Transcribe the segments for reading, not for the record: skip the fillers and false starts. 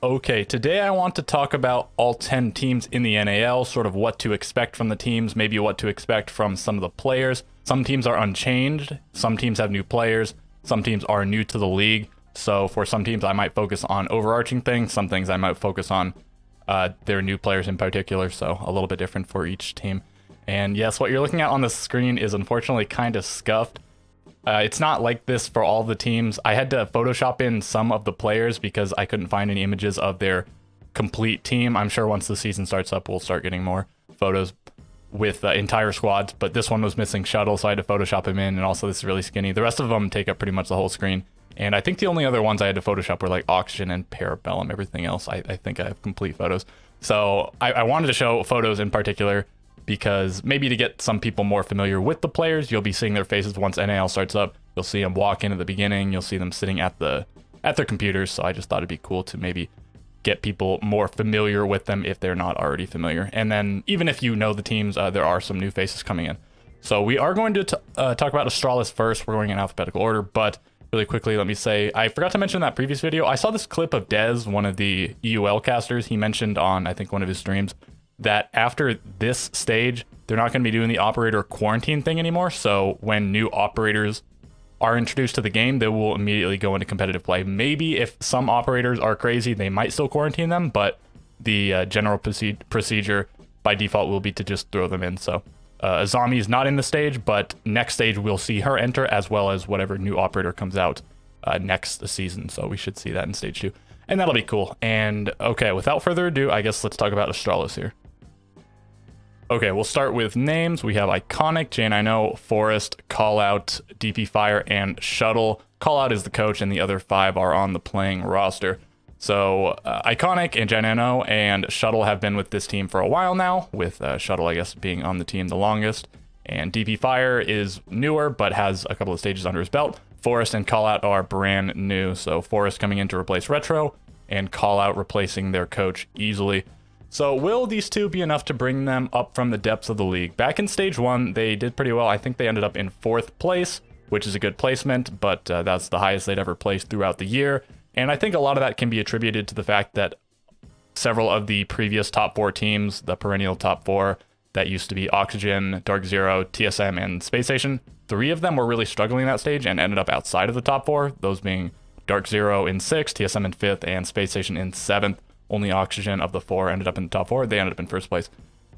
Okay, today I want to talk about all 10 teams in the NAL, sort of what to expect from the teams, maybe what to expect from some of the players. Some teams are unchanged, some teams have new players, some teams are new to the league. So for some teams I might focus on overarching things, some things I might focus on their new players in particular, so a little bit different for each team. And yes, what you're looking at on the screen is unfortunately kind of scuffed. It's not like this for all the teams. I had to Photoshop in some of the players because I couldn't find any images of their complete team. I'm sure once the season starts up, we'll start getting more photos with entire squads, but this one was missing Shuttle, so I had to Photoshop him in, and also this is really skinny. The rest of them take up pretty much the whole screen, and I think the only other ones I had to Photoshop were like Oxygen and Parabellum. Everything else, I think I have complete photos. So I wanted to show photos in particular because maybe to get some people more familiar with the players, you'll be seeing their faces once NAL starts up. You'll see them walk in at the beginning. You'll see them sitting at their computers. So I just thought it'd be cool to maybe get people more familiar with them if they're not already familiar. And then even if you know the teams, there are some new faces coming in. So we are going to talk about Astralis first. We're going in alphabetical order, but really quickly, let me say, I forgot to mention in that previous video, I saw this clip of Dez, one of the EUL casters. He mentioned on, I think, one of his streams, that after this stage, they're not going to be doing the operator quarantine thing anymore. So when new operators are introduced to the game, they will immediately go into competitive play. Maybe if some operators are crazy, they might still quarantine them, but the general procedure by default will be to just throw them in. So Azami is not in the stage, but next stage we'll see her enter, as well as whatever new operator comes out next season. So we should see that in stage 2. And that'll be cool. And okay, without further ado, I guess let's talk about Astralis here. Okay, we'll start with names. We have Iconic, J9O, Forest, Callout, DP Fire, and Shuttle. Callout is the coach, and the other 5 are on the playing roster. So Iconic and J9O and Shuttle have been with this team for a while now, with Shuttle, I guess, being on the team the longest. And DP Fire is newer, but has a couple of stages under his belt. Forest and Callout are brand new. So Forest coming in to replace Retro, and Callout replacing their coach easily. So will these two be enough to bring them up from the depths of the league? Back in stage 1, they did pretty well. I think they ended up in 4th place, which is a good placement, but that's the highest they'd ever placed throughout the year. And I think a lot of that can be attributed to the fact that several of the previous top 4 teams, the perennial top 4, that used to be Oxygen, DarkZero, TSM, and SpaceStation, 3 of them were really struggling that stage and ended up outside of the top 4, those being DarkZero in 6th, TSM in 5th, and SpaceStation in 7th. Only Oxygen of the 4 ended up in the top 4. They ended up in 1st place.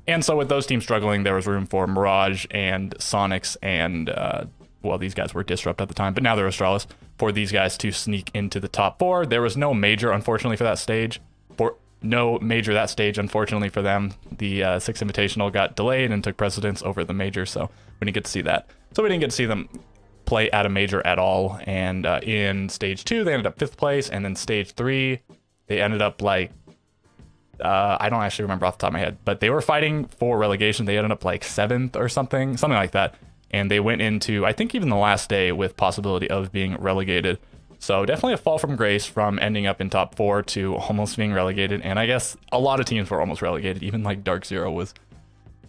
And so with those teams struggling, there was room for Mirage and Sonics and, well, these guys were Disrupt at the time, but now they're Astralis, for these guys to sneak into the top 4. There was no major, unfortunately, for that stage. Unfortunately, for them. The 6th Invitational got delayed and took precedence over the major, so we didn't get to see that. So we didn't get to see them play at a major at all. And in stage 2, they ended up 5th place, and then stage 3, they ended up like, I don't actually remember off the top of my head, but they were fighting for relegation. They ended up like 7th or something like that. And they went into, I think, even the last day with possibility of being relegated. So definitely a fall from grace from ending up in top 4 to almost being relegated. And I guess a lot of teams were almost relegated. Even like DarkZero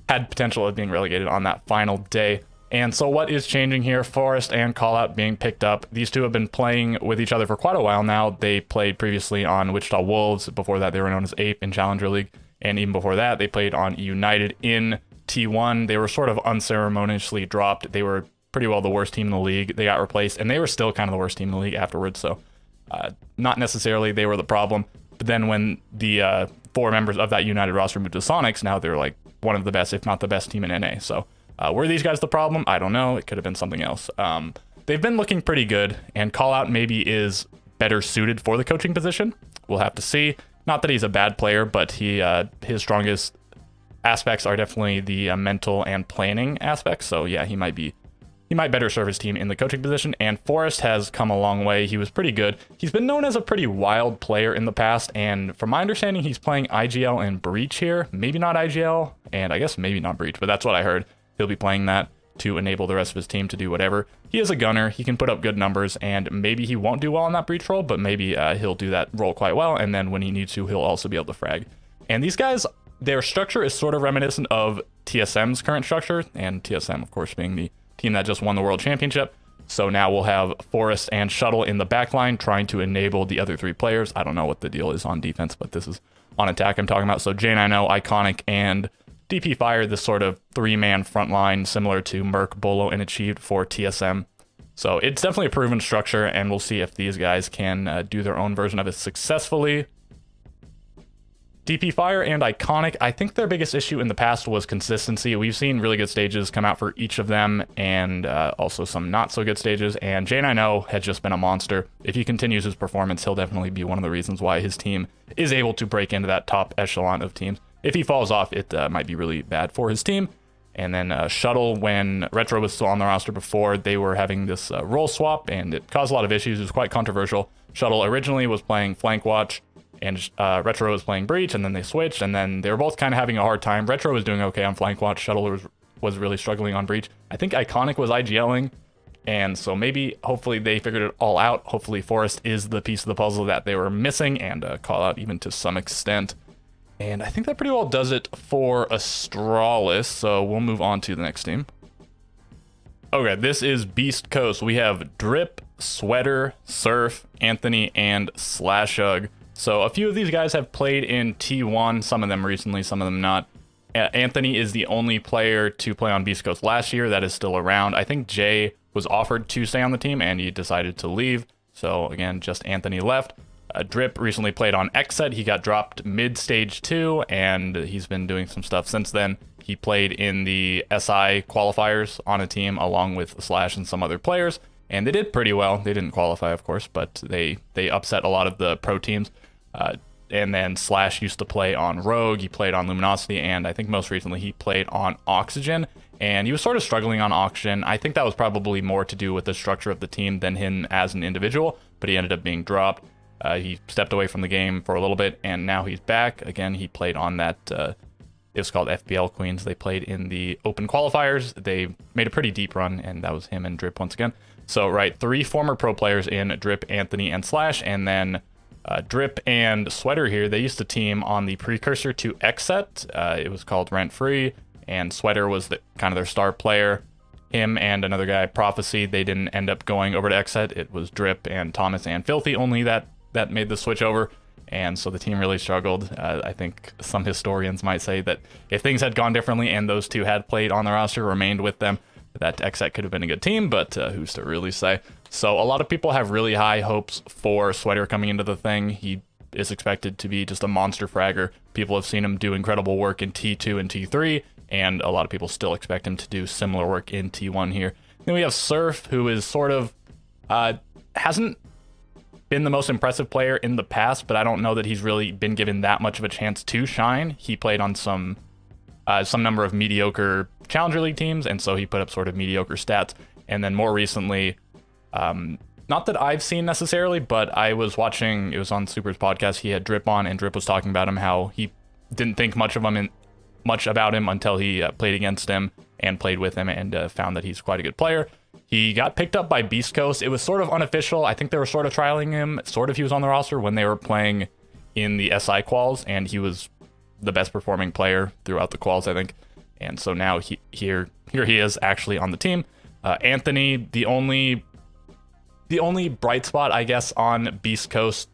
had potential of being relegated on that final day. And so what is changing here? Forest and Callout being picked up. These two have been playing with each other for quite a while now. They played previously on Wichita Wolves. Before that, they were known as Ape in Challenger League. And even before that, they played on United in T1. They were sort of unceremoniously dropped. They were pretty well the worst team in the league. They got replaced, and they were still kind of the worst team in the league afterwards. So not necessarily they were the problem. But then when the 4 members of that United roster moved to Sonics, now they're like one of the best, if not the best team in NA. So were these guys the problem? I don't know. It could have been something else. They've been looking pretty good, and Callout maybe is better suited for the coaching position. We'll have to see. Not that he's a bad player, but his strongest aspects are definitely the mental and planning aspects. So yeah, he might better serve his team in the coaching position. And Forest has come a long way. He was pretty good. He's been known as a pretty wild player in the past, and from my understanding, he's playing IGL and Breach here. Maybe not IGL, and I guess maybe not Breach, but that's what I heard. He'll be playing that to enable the rest of his team to do whatever. He is a gunner. He can put up good numbers, and maybe he won't do well in that Breach role, but maybe he'll do that role quite well, and then when he needs to, he'll also be able to frag. And these guys, their structure is sort of reminiscent of TSM's current structure, and TSM, of course, being the team that just won the World Championship. So now we'll have Forest and Shuttle in the backline trying to enable the other 3 players. I don't know what the deal is on defense, but this is on attack I'm talking about. So J90, Iconic, and DP Fire, this sort of 3-man front line similar to Merc, Bolo, and Achieved for TSM. So it's definitely a proven structure, and we'll see if these guys can do their own version of it successfully. DP Fire and Iconic, I think their biggest issue in the past was consistency. We've seen really good stages come out for each of them, and also some not so good stages, and J90 has just been a monster. If he continues his performance, he'll definitely be one of the reasons why his team is able to break into that top echelon of teams. If he falls off, it might be really bad for his team. And then Shuttle, when Retro was still on the roster before, they were having this role swap, and it caused a lot of issues. It was quite controversial. Shuttle originally was playing Flank Watch, and Retro was playing Breach, and then they switched, and then they were both kind of having a hard time. Retro was doing okay on Flank Watch. Shuttle was really struggling on Breach. I think Iconic was IGLing, and so maybe, hopefully, they figured it all out. Hopefully, Forest is the piece of the puzzle that they were missing, and call out even to some extent. And I think that pretty well does it for Astralis, so we'll move on to the next team. Okay, this is Beastcoast. We have Drip, Sweater, Surf, Anthony, and Slashug. So a few of these guys have played in T1, some of them recently, some of them not. Anthony is the only player to play on Beastcoast last year that is still around. I think Jay was offered to stay on the team, and he decided to leave. So again, just Anthony left. Drip recently played on XSET. He got dropped mid-stage 2, and he's been doing some stuff since then. He played in the SI qualifiers on a team along with Slash and some other players, and they did pretty well. They didn't qualify, of course, but they upset a lot of the pro teams. And then Slash used to play on Rogue, he played on Luminosity, and I think most recently he played on Oxygen, and he was sort of struggling on Oxygen. I think that was probably more to do with the structure of the team than him as an individual, but he ended up being dropped. He stepped away from the game for a little bit, and now he's back. Again, he played on that, it was called FPL Queens. They played in the open qualifiers. They made a pretty deep run, and that was him and Drip once again. So, right, 3 former pro players in Drip, Anthony, and Slash, and then Drip and Sweater here, they used to team on the precursor to XSET. It was called Rent Free, and Sweater was kind of their star player. Him and another guy, Prophecy, they didn't end up going over to XSET. It was Drip and Thomas and Filthy only that made the switch over, and so the team really struggled. I think some historians might say that if things had gone differently and those 2 had played on the roster, remained with them, that XSET could have been a good team, but who's to really say? So a lot of people have really high hopes for Sweater coming into the thing. He is expected to be just a monster fragger. People have seen him do incredible work in T2 and T3, and a lot of people still expect him to do similar work in T1 here. Then we have Surf, who is sort of, hasn't been the most impressive player in the past, but I don't know that he's really been given that much of a chance to shine. He played on some number of mediocre Challenger League teams, and so he put up sort of mediocre stats. And then more recently, not that I've seen necessarily, but I was watching, it was on Super's podcast, he had Drip on, and Drip was talking about him, how he didn't think much about him until he played against him and played with him, and found that he's quite a good player. He got picked up by Beastcoast. It was sort of unofficial. I think they were sort of trialing him. He was on the roster when they were playing in the SI quals, and he was the best performing player throughout the quals, I think. And so now here he is actually on the team. Anthony, the only bright spot, I guess, on Beastcoast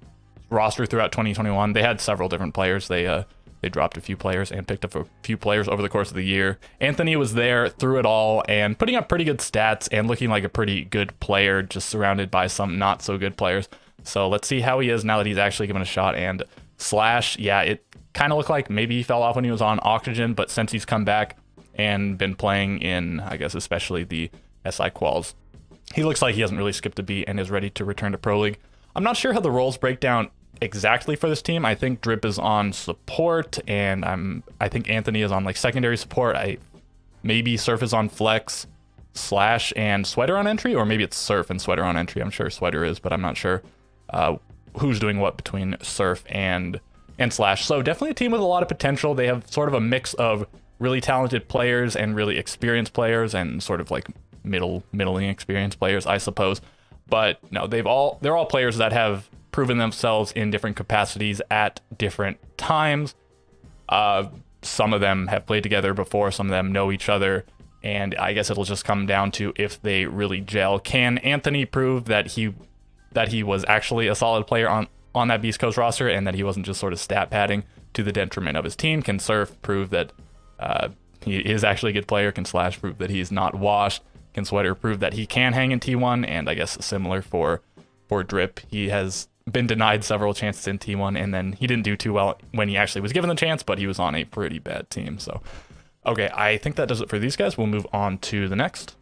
roster throughout 2021. They had several different players. They dropped a few players and picked up a few players over the course of the year. Anthony was there through it all and putting up pretty good stats and looking like a pretty good player, just surrounded by some not so good players. So let's see how he is now that he's actually given a shot. And Slash, yeah, it kind of looked like maybe he fell off when he was on Oxygen, but since he's come back and been playing in, I guess, especially the SI quals, he looks like he hasn't really skipped a beat and is ready to return to Pro League. I'm not sure how the roles break down exactly for this team. I think Drip is on support, and I think Anthony is on like secondary support. Maybe Surf is on flex, Slash and Sweater on entry, or maybe it's Surf and Sweater on entry. I'm sure Sweater is, but I'm not sure who's doing what between Surf and Slash. So definitely a team with a lot of potential. They have sort of a mix of really talented players and really experienced players, and sort of like middling experienced players, I suppose. But no, they're all players that have proven themselves in different capacities at different times. Some of them have played together before, some of them know each other, And I guess it'll just come down to if they really gel. Can Anthony prove that he was actually a solid player on that Beastcoast roster and that he wasn't just sort of stat padding to the detriment of his team? Can Surf prove that he is actually a good player? Can Slash prove that he's not washed? Can Sweater prove that he can hang in T1? And I guess similar for Drip. He has been denied several chances in T1, and then he didn't do too well when he actually was given the chance, but he was on a pretty bad team. So, okay, I think that does it for these guys. We'll move on to the next.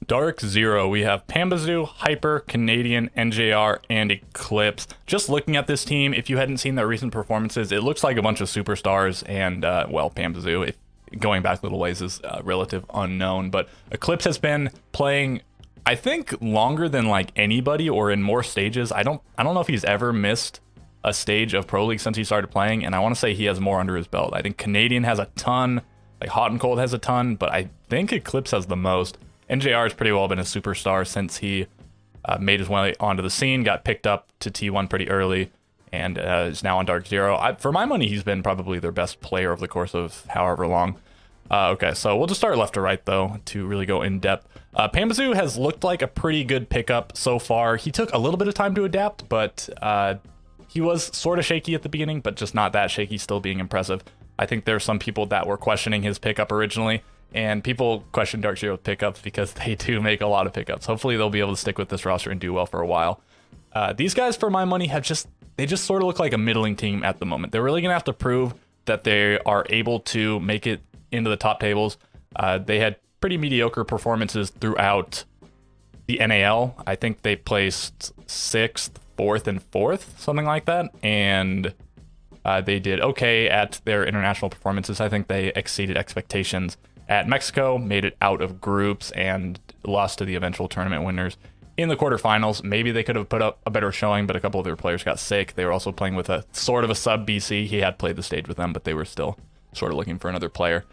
DarkZero, we have Pambazoo, Hyper, Canadian, NJR, and Eclipse. Just looking at this team, if you hadn't seen their recent performances, it looks like a bunch of superstars, and, well, Pambazoo, if going back a little ways, is relative unknown, but Eclipse has been playing, I think, longer than like anybody, or in more stages. I don't know if he's ever missed a stage of Pro League since he started playing, and I want to say he has more under his belt. I think Canadian has a ton, like Hot and Cold has a ton, but I think Eclipse has the most. NJR has pretty well been a superstar since he made his way onto the scene, got picked up to T1 pretty early, and is now on DarkZero. For my money, he's been probably their best player over the course of however long. Okay, so we'll just start left to right, though, to really go in depth. Pambazoo has looked like a pretty good pickup so far. He took a little bit of time to adapt, but he was sort of shaky at the beginning, but just not that shaky, still being impressive. I think there are some people that were questioning his pickup originally, and people question DarkZero's pickups because they do make a lot of pickups. Hopefully they'll be able to stick with this roster and do well for a while. These guys, for my money, they just sort of look like a middling team at the moment. They're really going to have to prove that they are able to make it into the top tables. They had pretty mediocre performances throughout the NAL. I think they placed 6th, 4th, and 4th, something like that. And they did okay at their international performances. I think they exceeded expectations at Mexico, made it out of groups, and lost to the eventual tournament winners in the quarterfinals. Maybe they could have put up a better showing, but a couple of their players got sick. They were also playing with a sort of a sub BC. He had played the stage with them, but they were still sort of looking for another player.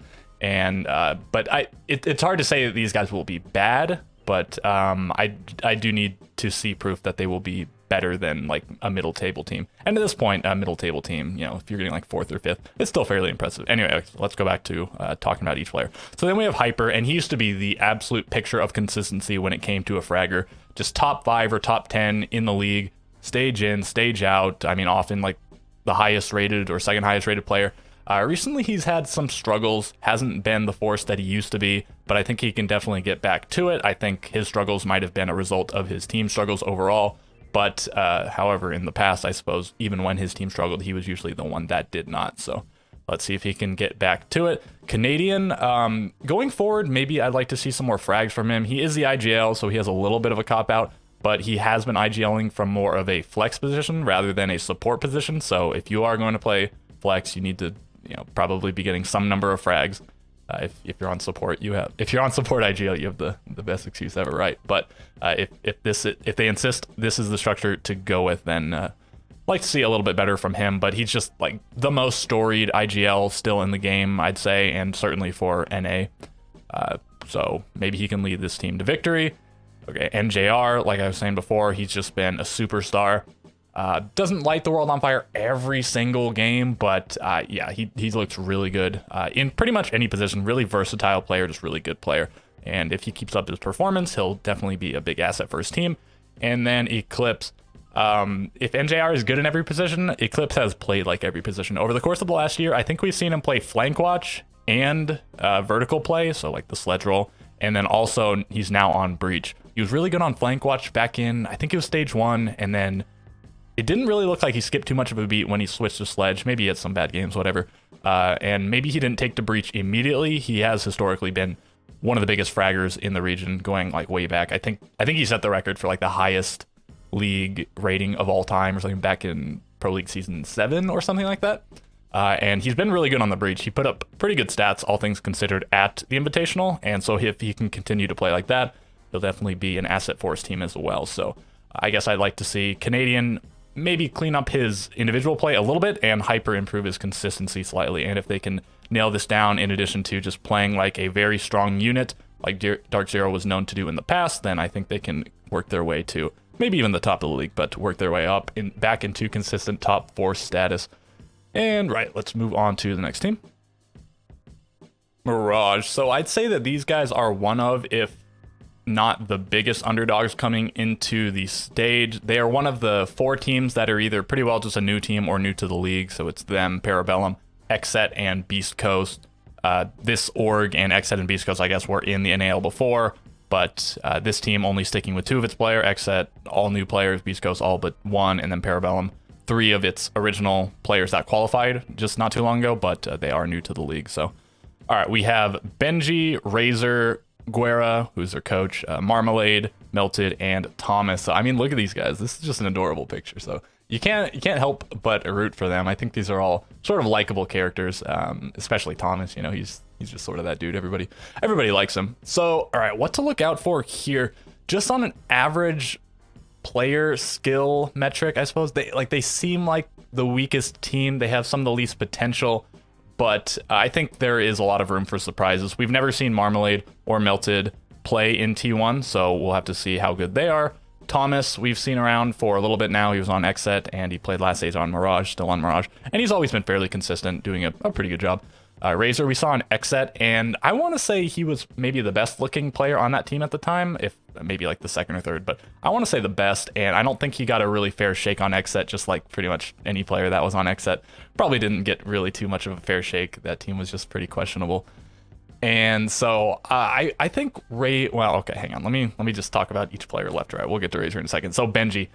And but it's hard to say that these guys will be bad, but I do need to see proof that they will be better than like a middle table team. And at this point, a middle table team, you know, if you're getting like 4th or 5th, it's still fairly impressive. Anyway, let's go back to talking about each player. So then we have Hyper, and he used to be the absolute picture of consistency when it came to a fragger. Just top 5 or top 10 in the league, stage in, stage out. I mean, often like the highest rated or second highest rated player. Recently, he's had some struggles, hasn't been the force that he used to be, but I think he can definitely get back to it. I think his struggles might have been a result of his team struggles overall. But however, in the past, I suppose, even when his team struggled, he was usually the one that did not. So let's see if he can get back to it. Canadian, going forward, maybe I'd like to see some more frags from him. He is the IGL, so he has a little bit of a cop-out, but he has been IGLing from more of a flex position rather than a support position. So if you are going to play flex, you need to, you know, probably be getting some number of frags. If you're on support, if you're on support IGL, you have the best excuse ever, right? But if they insist this is the structure to go with, then like to see a little bit better from him. But he's just like the most storied IGL still in the game, I'd say, and certainly for NA. So maybe he can lead this team to victory. Okay, NJR, like I was saying before, he's just been a superstar. Doesn't light the world on fire every single game, but yeah, he looks really good in pretty much any position. Really versatile player, just really good player. And if he keeps up his performance, he'll definitely be a big asset for his team. And then Eclipse. If NJR is good in every position, Eclipse has played like every position. Over the course of the last year, I think we've seen him play flank watch and vertical play, so like the sledge roll. And then also he's now on breach. He was really good on flank watch back in, I think it was stage 1, and then it didn't really look like he skipped too much of a beat when he switched to sledge. Maybe he had some bad games, whatever. And maybe he didn't take to breach immediately. He has historically been one of the biggest fraggers in the region, going like way back. I think he set the record for like the highest league rating of all time or something back in Pro League Season 7 or something like that. And he's been really good on the breach. He put up pretty good stats, all things considered, at the Invitational. And so if he can continue to play like that, he'll definitely be an asset for his team as well. So I guess I'd like to see Canadian maybe clean up his individual play a little bit and Hyper improve his consistency slightly. And if they can nail this down, in addition to just playing like a very strong unit like DarkZero was known to do in the past, then I think they can work their way to maybe even the top of the league, but work their way up back into consistent top 4 status. And right, let's move on to the next team. Mirage. So I'd say that these guys are one of, if not the biggest underdogs coming into the stage. They are one of the 4 teams that are either pretty well just a new team or new to the league. So it's them, Parabellum, XSET, and Beastcoast. This org and XSET and Beastcoast, I guess, were in the NAL before, but this team only sticking with 2 of its players. XSET, all new players. Beastcoast, all but 1. And then Parabellum, 3 of its original players that qualified just not too long ago, but they are new to the league. So, all right, we have Benji, Razor, Guerra, who's their coach, Marmalade, Melted, and Thomas. So, I mean, look at these guys. This is just an adorable picture. So you can't help but root for them. I think these are all sort of likable characters, especially Thomas. You know, he's just sort of that dude. Everybody likes him. So, all right, what to look out for here? Just on an average player skill metric, I suppose they seem like the weakest team. They have some of the least potential. But I think there is a lot of room for surprises. We've never seen Marmalade or Melted play in T1, so we'll have to see how good they are. Thomas, we've seen around for a little bit now. He was on XSET, and he played last stage on Mirage, still on Mirage. And he's always been fairly consistent, doing a pretty good job. Razor, we saw on XSET, and I want to say he was maybe the best-looking player on that team at the time, if maybe like the 2nd or 3rd, but I want to say the best, and I don't think he got a really fair shake on XSET, just like pretty much any player that was on XSET. Probably didn't get really too much of a fair shake. That team was just pretty questionable. And so I think well, okay, hang on. Let me just talk about each player left or right. We'll get to Razor in a second. So Benji.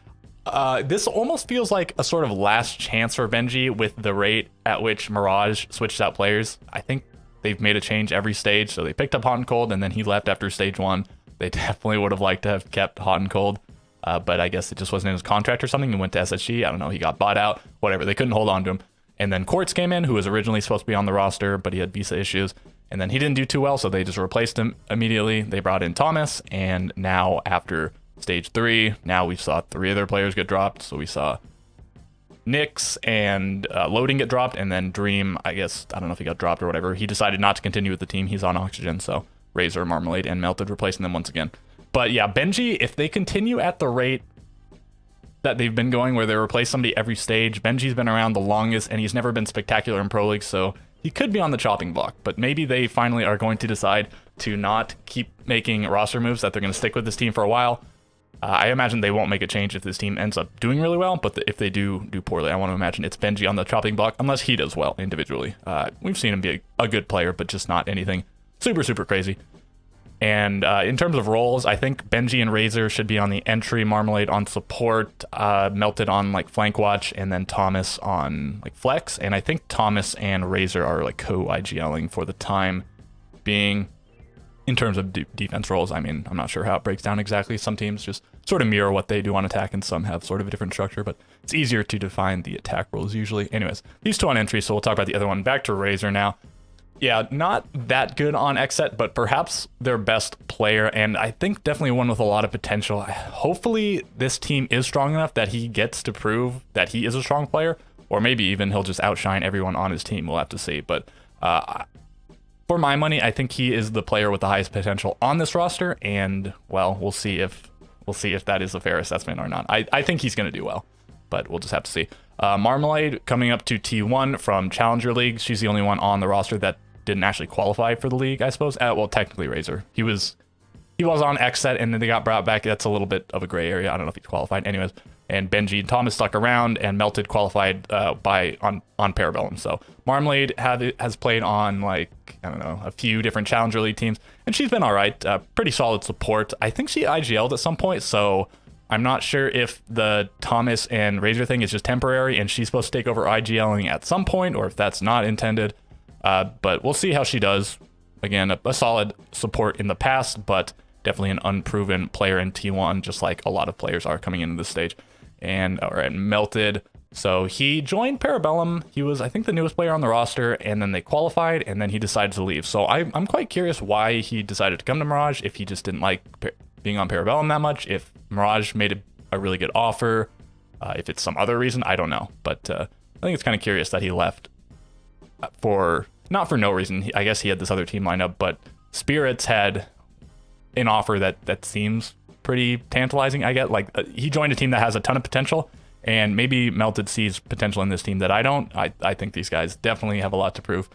This almost feels like a sort of last chance for Benji with the rate at which Mirage switches out players. I think they've made a change every stage. So they picked up Hot and Cold, and then he left after stage 1. They definitely would have liked to have kept Hot and Cold, but I guess it just wasn't in his contract or something. He went to SSG. I don't know. He got bought out. Whatever. They couldn't hold on to him. And then Quartz came in, who was originally supposed to be on the roster, but he had visa issues. And then he didn't do too well, so they just replaced him immediately. They brought in Thomas, and now after stage 3, now we saw 3 of their players get dropped. So we saw Nyx and Loading get dropped, and then Dream, I guess, I don't know if he got dropped or whatever. He decided not to continue with the team. He's on Oxygen, so Razor, Marmalade, and Melted replacing them once again. But yeah, Benji, if they continue at the rate that they've been going, where they replace somebody every stage, Benji's been around the longest, and he's never been spectacular in Pro League, so he could be on the chopping block. But maybe they finally are going to decide to not keep making roster moves, that they're going to stick with this team for a while. I imagine they won't make a change if this team ends up doing really well, but if they do poorly, I want to imagine it's Benji on the chopping block, unless he does well individually. We've seen him be a good player, but just not anything super crazy. And in terms of roles, I think Benji and Razor should be on the entry, Marmalade on support, Melted on like flank watch, and then Thomas on like flex. And I think Thomas and Razor are like co-IGLing for the time being. In terms of defense roles, I mean, I'm not sure how it breaks down exactly. Some teams just sort of mirror what they do on attack, and some have sort of a different structure, but it's easier to define the attack roles usually. Anyways, these 2 on entry, so we'll talk about the other one. Back to Razor now. Yeah, not that good on XSET, but perhaps their best player, and I think definitely one with a lot of potential. Hopefully this team is strong enough that he gets to prove that he is a strong player, or maybe even he'll just outshine everyone on his team. We'll have to see, but for my money, I think he is the player with the highest potential on this roster, and well, we'll see if that is a fair assessment or not. I think he's going to do well, but we'll just have to see. Marmalade coming up to T1 from Challenger League. She's the only one on the roster that didn't actually qualify for the league, I suppose. Well, technically Razor. He was on XSET, and then they got brought back. That's a little bit of a gray area. I don't know if he's qualified. Anyways, and Benji and Thomas stuck around, and Melted qualified on Parabellum. So Marmalade has played on, like, I don't know, a few different Challenger League teams, and she's been all right. Pretty solid support. I think she IGL'd at some point, so I'm not sure if the Thomas and Razor thing is just temporary, and she's supposed to take over IGLing at some point, or if that's not intended. But we'll see how she does. Again, a solid support in the past, but definitely an unproven player in T1, just like a lot of players are coming into this stage. And all right, Melted. So he joined Parabellum. He was, I think, the newest player on the roster, and then they qualified, and then he decided to leave. So I'm quite curious why he decided to come to Mirage, if he just didn't like being on Parabellum that much, if Mirage made a really good offer, if it's some other reason, I don't know. But I think it's kind of curious that he left not for no reason. I guess he had this other team lined up, but Spirits had an offer that seems pretty tantalizing. I get like he joined a team that has a ton of potential, and maybe Melted sees potential in this team that I don't. I think these guys definitely have a lot to prove.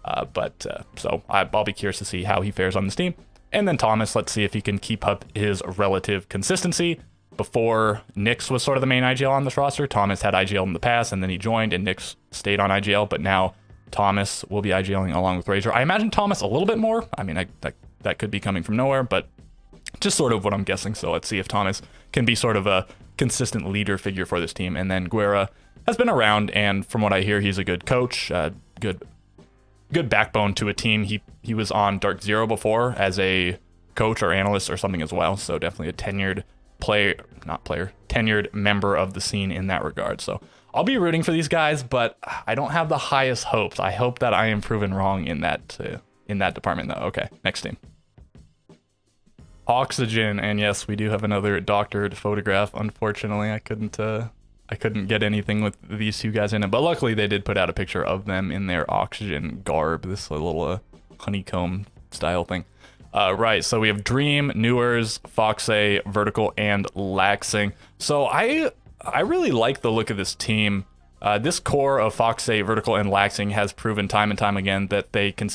So I'll be curious to see how he fares on this team. And then Thomas, let's see if he can keep up his relative consistency. Before, Nyx was sort of the main IGL on this roster. Thomas had IGL in the past, and then he joined, and Nyx stayed on IGL. But now Thomas will be IGLing along with Razor. I imagine Thomas a little bit more. I mean, that could be coming from nowhere, but just sort of what I'm guessing. So let's see if Thomas can be sort of a consistent leader figure for this team. And then Guerra has been around, and from what I hear, he's a good coach, good backbone to a team. He was on DarkZero before as a coach or analyst or something as well. So definitely a tenured tenured member of the scene in that regard. So I'll be rooting for these guys, but I don't have the highest hopes. I hope that I am proven wrong in that department though. Okay, next team. Oxygen, and yes, we do have another doctored photograph. Unfortunately, I couldn't get anything with these two guys in it, but luckily they did put out a picture of them in their Oxygen garb, this little honeycomb style thing. Right, so we have Dream, Newers, Foxay, Vertical, and Laxing. So I really like the look of this team. This core of Foxay, Vertical, and Laxing has proven time and time again that they can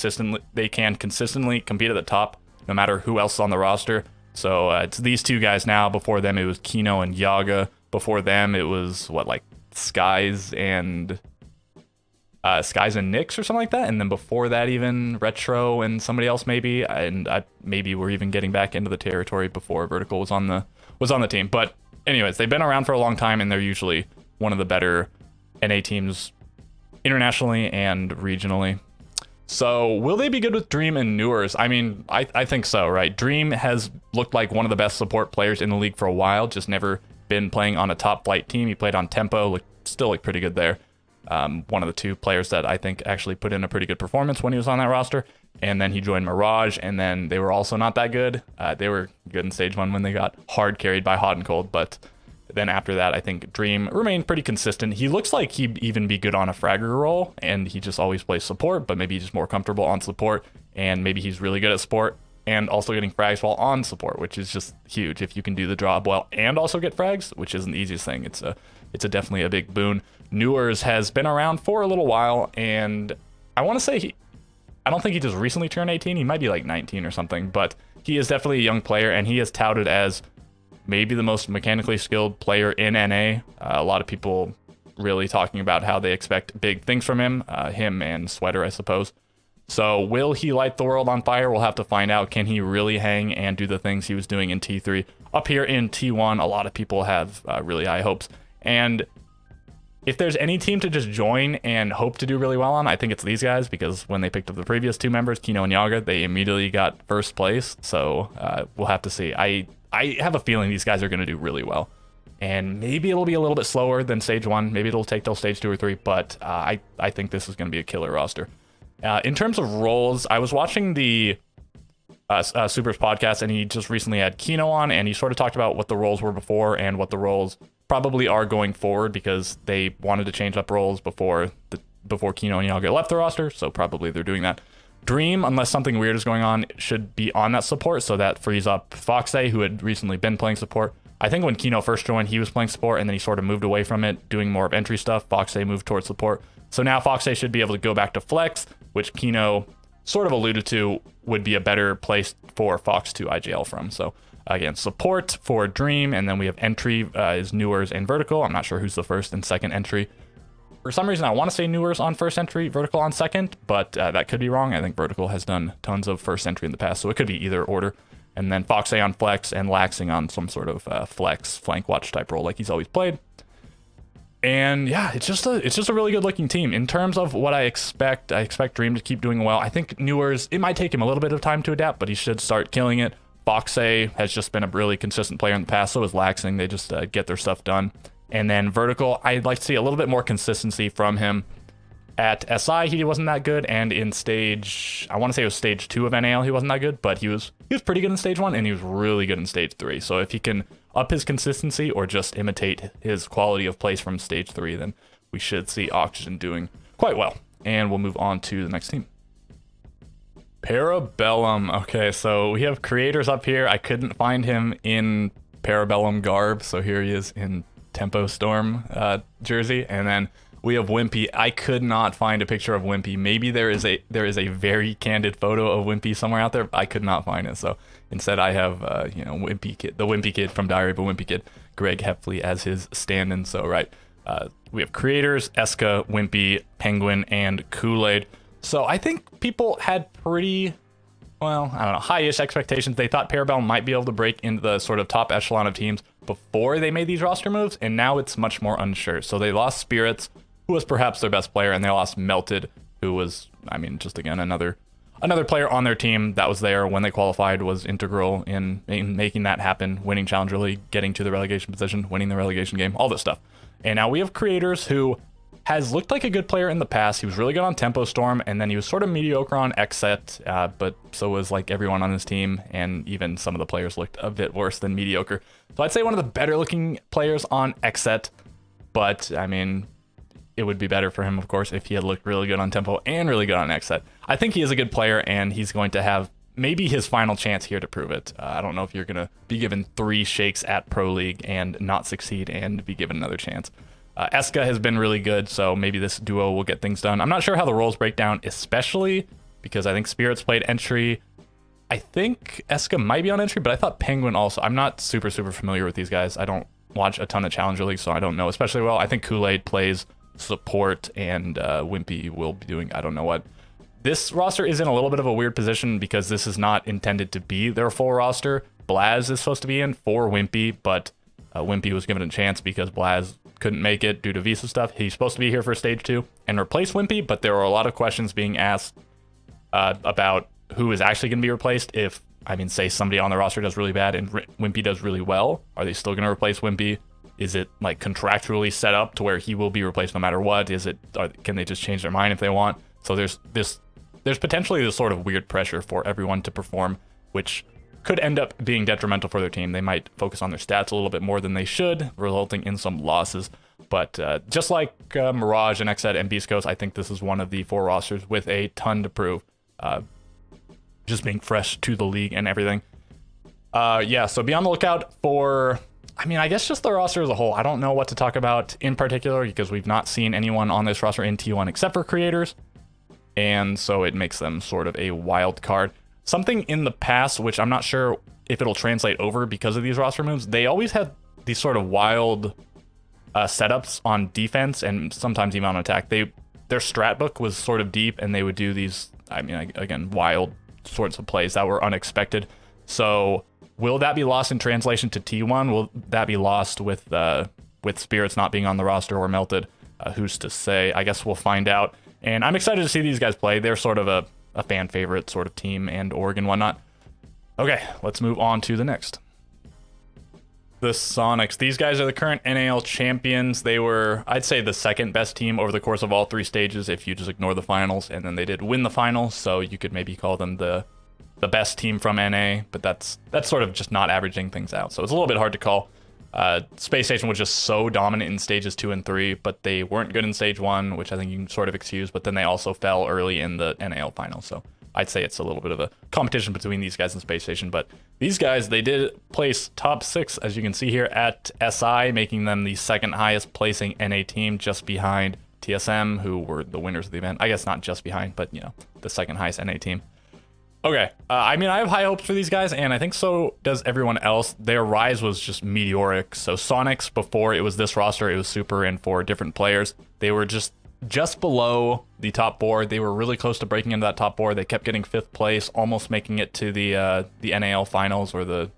consistently compete at the top, no matter who else is on the roster. So it's these two guys now. Before them, it was Kino and Yaga. Before them, it was Skies and Nyx or something like that. And then before that, even Retro and somebody else maybe. And maybe we're even getting back into the territory before Vertical was on the team. But anyways, they've been around for a long time, and they're usually one of the better NA teams internationally and regionally. So will they be good with Dream and Newers? I mean, I think so, right? Dream has looked like one of the best support players in the league for a while, just never been playing on a top flight team. He played on Tempo, still looked pretty good there. One of the two players that I think actually put in a pretty good performance when he was on that roster. And then he joined Mirage, and then they were also not that good. They were good in stage 1 when they got hard carried by Hot and Cold, but then after that, I think Dream remained pretty consistent. He looks like he'd even be good on a fragger role, and he just always plays support, but maybe he's just more comfortable on support, and maybe he's really good at support and also getting frags while on support, which is just huge. If you can do the job well and also get frags, which isn't the easiest thing, it's definitely a big boon. Newers has been around for a little while, and I want to say I don't think he just recently turned 18. He might be like 19 or something, but he is definitely a young player, and he is touted as maybe the most mechanically skilled player in NA. A lot of people really talking about how they expect big things from him and Sweater, I suppose. So will he light the world on fire? We'll have to find out. Can he really hang and do the things he was doing in T3? Up here in T1, a lot of people have really high hopes. And if there's any team to just join and hope to do really well on, I think it's these guys, because when they picked up the previous two members, Kino and Yaga, they immediately got first place. So we'll have to see. I have a feeling these guys are going to do really well. And maybe it'll be a little bit slower than stage 1. Maybe it'll take till stage 2 or 3, but I think this is going to be a killer roster. In terms of roles, I was watching the Super's podcast, and he just recently had Kino on, and he sort of talked about what the roles were before and what the roles probably are going forward, because they wanted to change up roles before Kino and Yaga left the roster, so probably they're doing that. Dream, unless something weird is going on, should be on that support, so that frees up Foxay, who had recently been playing support. I think when Kino first joined, he was playing support, and then he sort of moved away from it, doing more of entry stuff. Foxay moved towards support. So now Foxay should be able to go back to flex, which Kino sort of alluded to would be a better place for Fox to IGL from. So again, support for Dream, and then we have entry is Newers and Vertical. I'm not sure who's the first and second entry. For some reason, I want to say Newers on first entry, Vertical on second, but that could be wrong. I think Vertical has done tons of first entry in the past, so it could be either order. And then Foxay on flex and Laxing on some sort of flex flank watch type role like he's always played. And yeah, it's just a really good looking team. In terms of what I expect Dream to keep doing well. I think Newers, it might take him a little bit of time to adapt, but he should start killing it. Foxay has just been a really consistent player in the past, so is Laxing. They just get their stuff done. And then Vertical, I'd like to see a little bit more consistency from him. At SI, he wasn't that good, and in stage, I want to say it was stage 2 of NAL, he wasn't that good, but he was pretty good in stage 1, and he was really good in stage 3. So if he can up his consistency or just imitate his quality of plays from stage 3, then we should see Oxygen doing quite well. And we'll move on to the next team. Parabellum. Okay, so we have creators up here. I couldn't find him in Parabellum garb, so here he is in Tempo Storm jersey. And then we have Wimpy. I could not find a picture of Wimpy. Maybe there is a very candid photo of Wimpy somewhere out there. I could not find it. So instead, I have Wimpy Kid, the Wimpy Kid from Diary of a Wimpy Kid, Greg Heffley as his stand-in. So right, we have creators, Eska, Wimpy, Penguin, and Kool-Aid. So I think people had pretty, well, I don't know, high-ish expectations. They thought Parabellum might be able to break into the sort of top echelon of teams before they made these roster moves, and now it's much more unsure. So they lost Spirits, who was perhaps their best player, and they lost Melted, who was, I mean, just again, another player on their team that was there when they qualified, was integral in making that happen, winning Challenger League, getting to the relegation position, winning the relegation game, all this stuff. And now we have Creators, who has looked like a good player in the past. He was really good on Tempo Storm, and then he was sort of mediocre on XSET, but so was like everyone on his team, and even some of the players looked a bit worse than mediocre. So I'd say one of the better looking players on XSET, but I mean, it would be better for him, of course, if he had looked really good on Tempo and really good on XSET. I think he is a good player, and he's going to have maybe his final chance here to prove it. I don't know if you're going to be given 3 shakes at Pro League and not succeed and be given another chance. Eska has been really good, so maybe this duo will get things done. I'm not sure how the roles break down, especially because I think Spirits played entry. I think Eska might be on entry, but I thought Penguin also. I'm not super familiar with these guys. I don't watch a ton of Challenger League, so I don't know especially well. I think Kool-Aid plays support, and Wimpy will be doing I don't know what. This roster is in a little bit of a weird position because this is not intended to be their full roster. Blaz is supposed to be in for Wimpy, but Wimpy was given a chance because Blaz couldn't make it due to visa stuff. He's supposed to be here for stage 2 and replace Wimpy, but there were a lot of questions being asked about who is actually going to be replaced. If, I mean, say somebody on the roster does really bad and Wimpy does really well, are they still going to replace Wimpy? Is it like contractually set up to where he will be replaced no matter what? Can they just change their mind if they want? So there's potentially this sort of weird pressure for everyone to perform, which could end up being detrimental for their team. They might focus on their stats a little bit more than they should, resulting in some losses. But just like Mirage and XSET and Beastcoast, I think this is one of the 4 rosters with a ton to prove. Just being fresh to the league and everything. Yeah, so be on the lookout for, I mean, I guess just the roster as a whole. I don't know what to talk about in particular because we've not seen anyone on this roster in T1 except for creators. And so it makes them sort of a wild card. Something in the past, which I'm not sure if it'll translate over because of these roster moves, they always had these sort of wild setups on defense and sometimes even on attack. Their strat book was sort of deep, and they would do these, I mean, again, wild sorts of plays that were unexpected. So will that be lost in translation to T1? Will that be lost with Spirits not being on the roster or Melted? Who's to say? I guess we'll find out. And I'm excited to see these guys play. They're sort of a fan favorite sort of team and org and whatnot. Okay, let's move on to the next. The Sonics. These guys are the current NAL champions. They were, I'd say, the second best team over the course of all 3 stages if you just ignore the finals, and then they did win the finals, so you could maybe call them the best team from NA, but that's sort of just not averaging things out, so it's a little bit hard to call. SpaceStation was just so dominant in stages 2 and 3, but they weren't good in stage 1, which I think you can sort of excuse, but then they also fell early in the NAL final, so I'd say it's a little bit of a competition between these guys and SpaceStation. But these guys, they did place top 6, as you can see here, at SI, making them the second highest placing NA team, just behind TSM, who were the winners of the event. I guess not just behind, but, you know, the second highest NA team. Okay, I mean, I have high hopes for these guys, and I think so does everyone else. Their rise was just meteoric. So Sonics, before it was this roster, it was Super and 4 different players. They were just below the top 4. They were really close to breaking into that top 4. They kept getting 5th place, almost making it to the NAL finals or the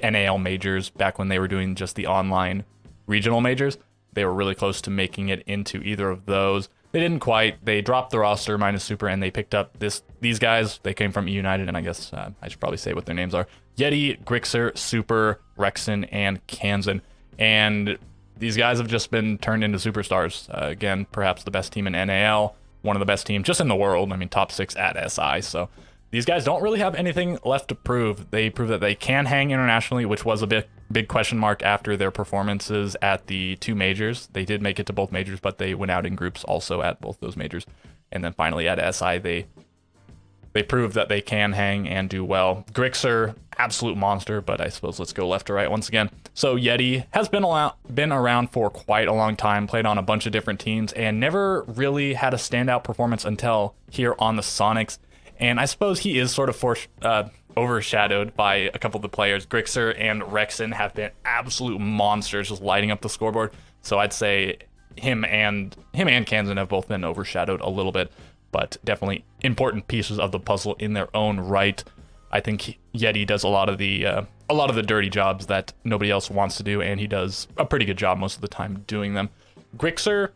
NAL majors back when they were doing just the online regional majors. They were really close to making it into either of those. They didn't quite. They dropped the roster minus Super, and they picked up these guys. They came from United, and I guess I should probably say what their names are. Yeti, Grixer, Super, Rexon, and Kansan. And these guys have just been turned into superstars. Again, perhaps the best team in NAL, one of the best teams just in the world. I mean, top 6 at SI. So these guys don't really have anything left to prove. They prove that they can hang internationally, which was a big question mark after their performances at the 2 majors. They did make it to both majors, but they went out in groups also at both those majors. And then finally at SI, they proved that they can hang and do well. Grixer absolute monster, but I suppose let's go left to right once again. So Yeti has been around for quite a long time, played on a bunch of different teams, and never really had a standout performance until here on the Sonics. And I suppose he is sort of overshadowed by a couple of the players. Grixer and Rexen have been absolute monsters, just lighting up the scoreboard. So I'd say him and Kansan have both been overshadowed a little bit, but definitely important pieces of the puzzle in their own right. I think Yeti does a lot of the dirty jobs that nobody else wants to do, and he does a pretty good job most of the time doing them. Grixer,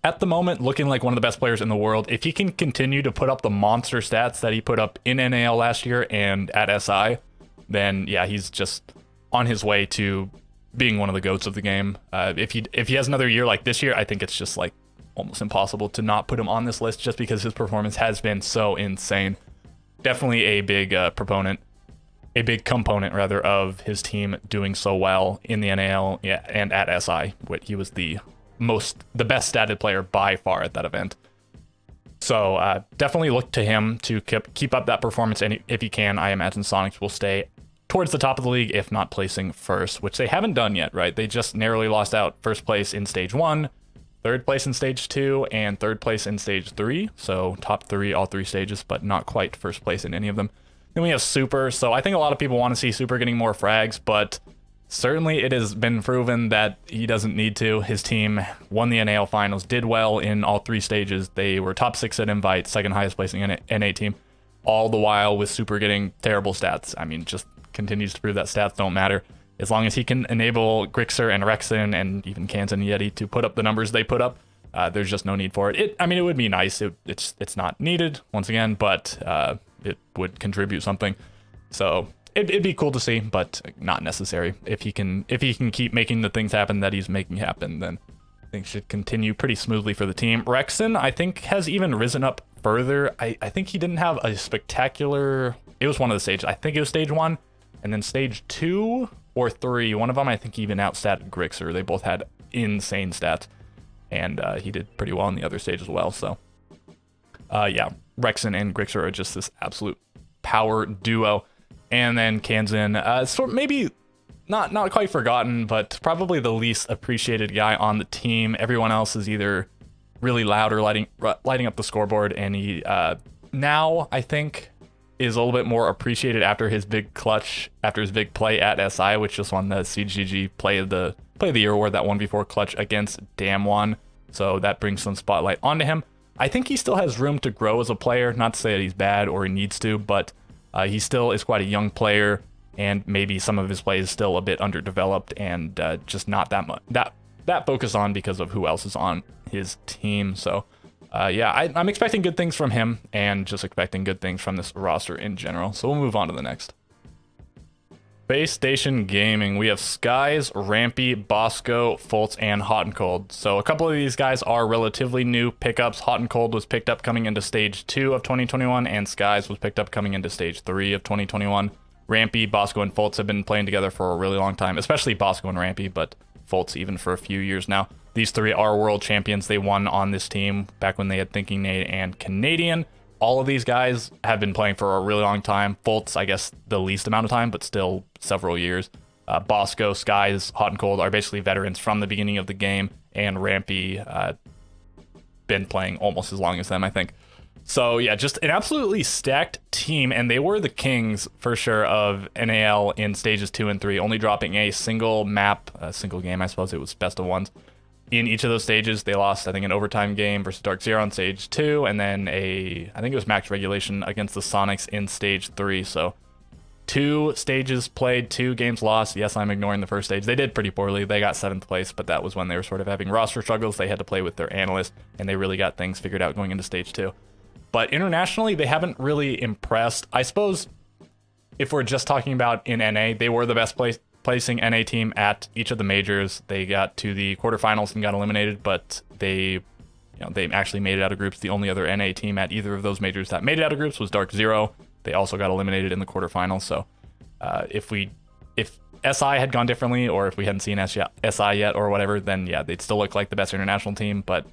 at the moment, looking like one of the best players in the world. If he can continue to put up the monster stats that he put up in NAL last year and at SI, then yeah, he's just on his way to being one of the GOATs of the game. If he has another year like this year, I think it's just like almost impossible to not put him on this list just because his performance has been so insane. Definitely a big component rather of his team doing so well in the NAL, yeah, and at SI. He was the best statted player by far at that event. So definitely look to him to keep up that performance, and if he can, I imagine Sonics will stay towards the top of the league, if not placing first, which they haven't done yet, right? They just narrowly lost out first place in stage 1, third place in stage 2, and third place in stage 3. So top 3, all 3 stages, but not quite first place in any of them. Then we have Super. So I think a lot of people want to see Super getting more frags, but certainly it has been proven that he doesn't need to. His team won the NAL finals, did well in all 3 stages. They were top 6 at Invite, second highest placing NA team, all the while with Super getting terrible stats. I mean, just continues to prove that stats don't matter. As long as he can enable Grixer and Rexen and even Kansan and Yeti to put up the numbers they put up, there's just no need for it. I mean, it would be nice. It's not needed, once again, but it would contribute something. So it'd be cool to see, but not necessary. If he can keep making the things happen that he's making happen, then things should continue pretty smoothly for the team. Rexen, I think, has even risen up further. I think he didn't have a spectacular... It was one of the stages. I think it was stage 1, and then stage 2... or 3, one of them I think even outstatted Grixer. They both had insane stats, and he did pretty well in the other stage as well. So yeah, Rexen and Grixer are just this absolute power duo. And then Kansan, sort maybe not quite forgotten, but probably the least appreciated guy on the team. Everyone else is either really loud or lighting up the scoreboard, and he now I think is a little bit more appreciated after his big clutch, after his big play at SI, which just won the CGG Play of the Year award, that 1v4 clutch against Damwon. So that brings some spotlight onto him. I think he still has room to grow as a player. Not to say that he's bad or he needs to, but he still is quite a young player, and maybe some of his play is still a bit underdeveloped and just not that much that focused on because of who else is on his team. So yeah, I'm expecting good things from him, and just expecting good things from this roster in general. So we'll move on to the next. SpaceStation Gaming. We have Skies, Rampy, Bosco, Fultz, and Hot and Cold. So a couple of these guys are relatively new pickups. Hot and Cold was picked up coming into stage 2 of 2021, and Skies was picked up coming into stage 3 of 2021. Rampy, Bosco, and Fultz have been playing together for a really long time, especially Bosco and Rampy, but Fultz even for a few years now. These 3 are world champions. They won on this team back when they had Thinking Nate and Canadian. All of these guys have been playing for a really long time. Fultz, I guess, the least amount of time, but still several years. Bosco, Skies, Hot and Cold are basically veterans from the beginning of the game, and Rampy been playing almost as long as them, I think. So yeah, just an absolutely stacked team, and they were the kings for sure of NAL in stages 2 and 3, only dropping a single map, a single game, I suppose it was best of ones. In each of those stages, they lost, I think, an overtime game versus DarkZero on stage 2, and then I think it was max regulation against the Sonics in stage 3. So 2 stages played, 2 games lost. Yes, I'm ignoring the first stage. They did pretty poorly. They got 7th place, but that was when they were sort of having roster struggles. They had to play with their analyst, and they really got things figured out going into stage 2. But internationally, they haven't really impressed. I suppose if we're just talking about in NA, they were the best placing NA team at each of the majors. They got to the quarterfinals and got eliminated, but they actually made it out of groups. The only other NA team at either of those majors that made it out of groups was DarkZero. They also got eliminated in the quarterfinals. So if SI had gone differently, or if we hadn't seen SI yet or whatever, then yeah, they'd still look like the best international team. But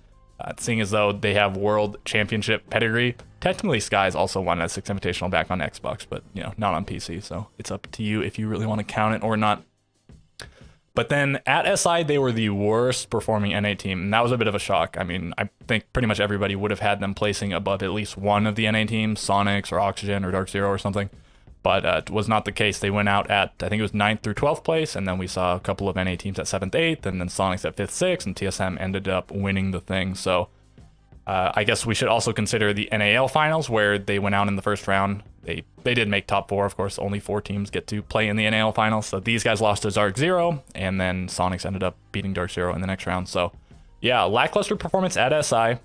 seeing as though they have world championship pedigree, Technically, Skies also won a 6 Invitational back on Xbox, but, you know, not on PC, so it's up to you if you really want to count it or not. But then at SI, they were the worst performing NA team, and that was a bit of a shock. I mean, I think pretty much everybody would have had them placing above at least one of the NA teams, Sonics or Oxygen or DarkZero or something, but it was not the case. They went out at, I think it was 9th through 12th place, and then we saw a couple of NA teams at 7th, 8th, and then Sonics at 5th, 6th, and TSM ended up winning the thing. So I guess we should also consider the NAL finals, where they went out in the first round. They did make top 4, of course. Only 4 teams get to play in the NAL finals. So these guys lost to DarkZero, and then Sonics ended up beating DarkZero in the next round. So yeah, lackluster performance at SI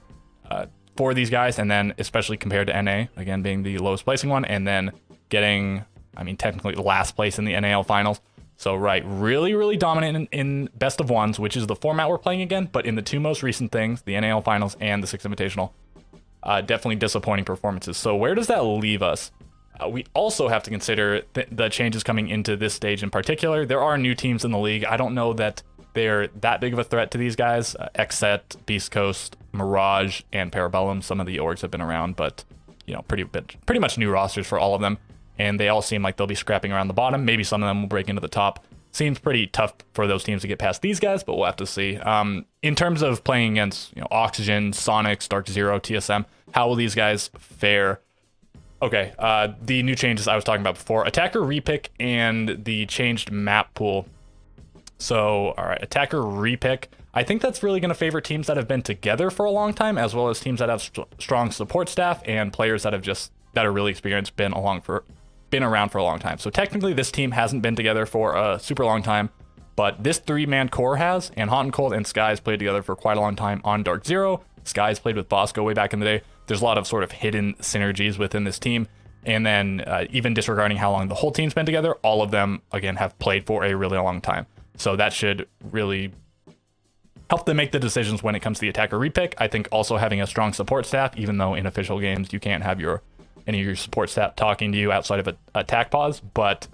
for these guys, and then especially compared to NA, again being the lowest placing one, and then getting, I mean, technically last place in the NAL finals. So right, really, really dominant in best of ones, which is the format we're playing again, but in the 2 most recent things, the NAL finals and the 6th Invitational, definitely disappointing performances. So where does that leave us? We also have to consider the changes coming into this stage in particular. There are new teams in the league. I don't know that they're that big of a threat to these guys. XSET, Beastcoast, Mirage, and Parabellum. Some of the orgs have been around, but you know, pretty much new rosters for all of them. And they all seem like they'll be scrapping around the bottom. Maybe some of them will break into the top. Seems pretty tough for those teams to get past these guys, but we'll have to see. In terms of playing against, you know, Oxygen, Sonics, DarkZero, TSM, how will these guys fare? Okay, the new changes I was talking about before, attacker repick and the changed map pool. So, all right, attacker repick. I think that's really going to favor teams that have been together for a long time, as well as teams that have strong support staff and players that are really experienced, been around for a long time. So technically, this team hasn't been together for a super long time, but this 3-man core has, and Hot and Cold and Skies played together for quite a long time on DarkZero. Skies played with Bosco way back in the day. There's a lot of sort of hidden synergies within this team. And then even disregarding how long the whole team's been together, all of them, again, have played for a really long time. So that should really help them make the decisions when it comes to the attacker repick. I think also having a strong support staff, even though in official games you can't have any of your support staff talking to you outside of an attack pause, but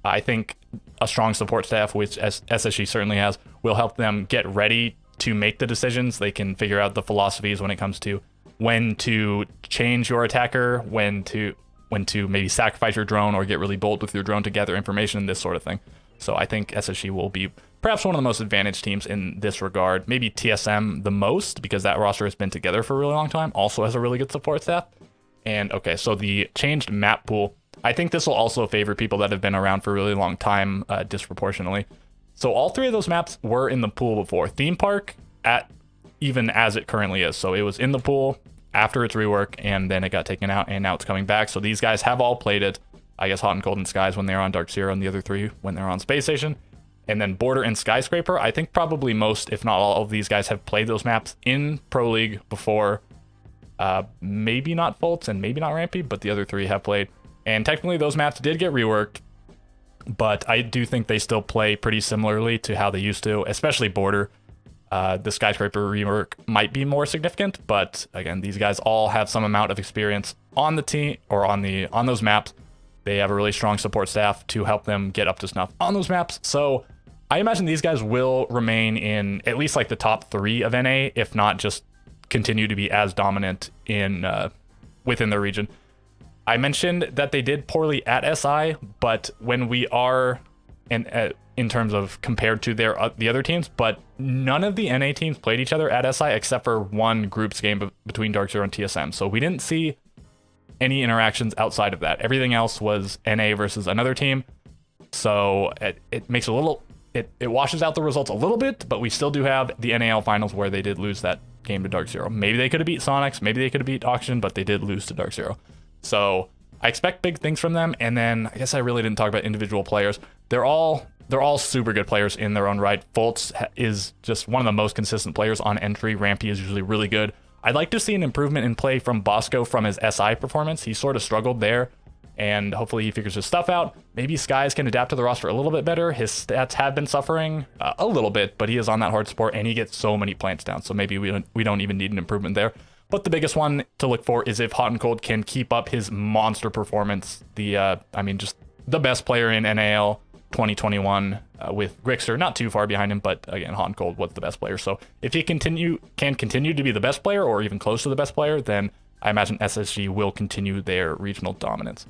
I think a strong support staff, which SSG certainly has, will help them get ready to make the decisions. They can figure out the philosophies when it comes to when to change your attacker, when to maybe sacrifice your drone or get really bold with your drone to gather information, this sort of thing. So I think SSG will be perhaps one of the most advantaged teams in this regard. Maybe TSM the most, because that roster has been together for a really long time, also has a really good support staff. And okay, so the changed map pool, I think this will also favor people that have been around for a really long time disproportionately. So all 3 of those maps were in the pool before. Theme Park, even as it currently is. So it was in the pool after its rework, and then it got taken out, and now it's coming back. So these guys have all played it. I guess Hot and Cold and Skies when they're on DarkZero, and the other 3 when they're on SpaceStation. And then Border and Skyscraper, I think probably most, if not all of these guys have played those maps in Pro League before. Maybe not Fultz and maybe not Rampy, but the other 3 have played. And technically those maps did get reworked, but I do think they still play pretty similarly to how they used to, especially Border. The Skyscraper rework might be more significant, but again, these guys all have some amount of experience on the team or on those maps. They have a really strong support staff to help them get up to snuff on those maps. So I imagine these guys will remain in at least like the top 3 of NA, if not just continue to be as dominant in within the region. I mentioned that they did poorly at SI, but when we are in terms of compared to the other teams, but none of the NA teams played each other at SI except for one groups game between DarkZero and TSM. So we didn't see any interactions outside of that. Everything else was NA versus another team. So it makes it washes out the results a little bit, but we still do have the NAL finals where they did lose that game to DarkZero. Maybe they could have beat Sonics, maybe they could have beat Oxygen, but they did lose to DarkZero. So I expect big things from them. And then I guess I really didn't talk about individual players. They're all super good players in their own right. Fultz is just one of the most consistent players on entry. Rampy is usually really good. I'd like to see an improvement in play from Bosco from his SI performance. He sort of struggled there, and hopefully he figures his stuff out. Maybe Skies can adapt to the roster a little bit better. His stats have been suffering a little bit, but he is on that hard support, and he gets so many plants down, so maybe we don't even need an improvement there. But the biggest one to look for is if Hot and Cold can keep up his monster performance. Just the best player in NAL 2021 with Grixter, not too far behind him, but again, Hot and Cold was the best player. So if he can continue to be the best player or even close to the best player, then I imagine SSG will continue their regional dominance.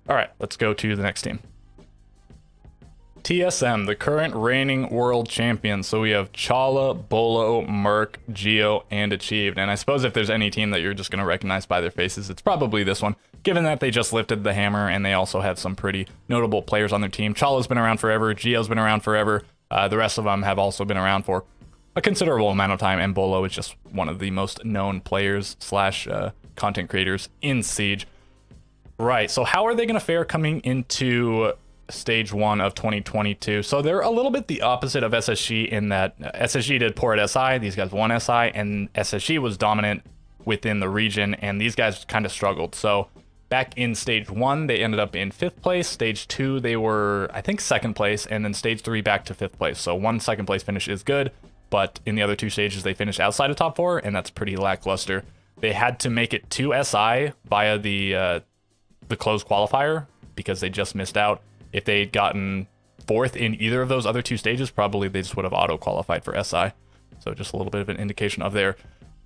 All right, let's go to the next team. TSM, the current reigning world champion. So we have Chala, Bolo, Merc, Geo, and Achieved. And I suppose if there's any team that you're just going to recognize by their faces, it's probably this one, given that they just lifted the hammer and they also have some pretty notable players on their team. Chala's been around forever, Geo's been around forever. The rest of them have also been around for a considerable amount of time, and Bolo is just one of the most known players slash content creators in Siege. Right, so how are they going to fare coming into Stage 1 of 2022? So they're a little bit the opposite of SSG in that SSG did poor at SI, these guys won SI, and SSG was dominant within the region, and these guys kind of struggled. So back in Stage 1, they ended up in 5th place. Stage 2, they were, I think, 2nd place, and then Stage 3 back to 5th place. So one 2nd place finish is good, but in the other 2 stages, they finished outside of top 4, and that's pretty lackluster. They had to make it to SI via the closed qualifier because they just missed out. If they'd gotten 4th in either of those other 2 stages, probably they just would have auto-qualified for SI. So just a little bit of an indication of their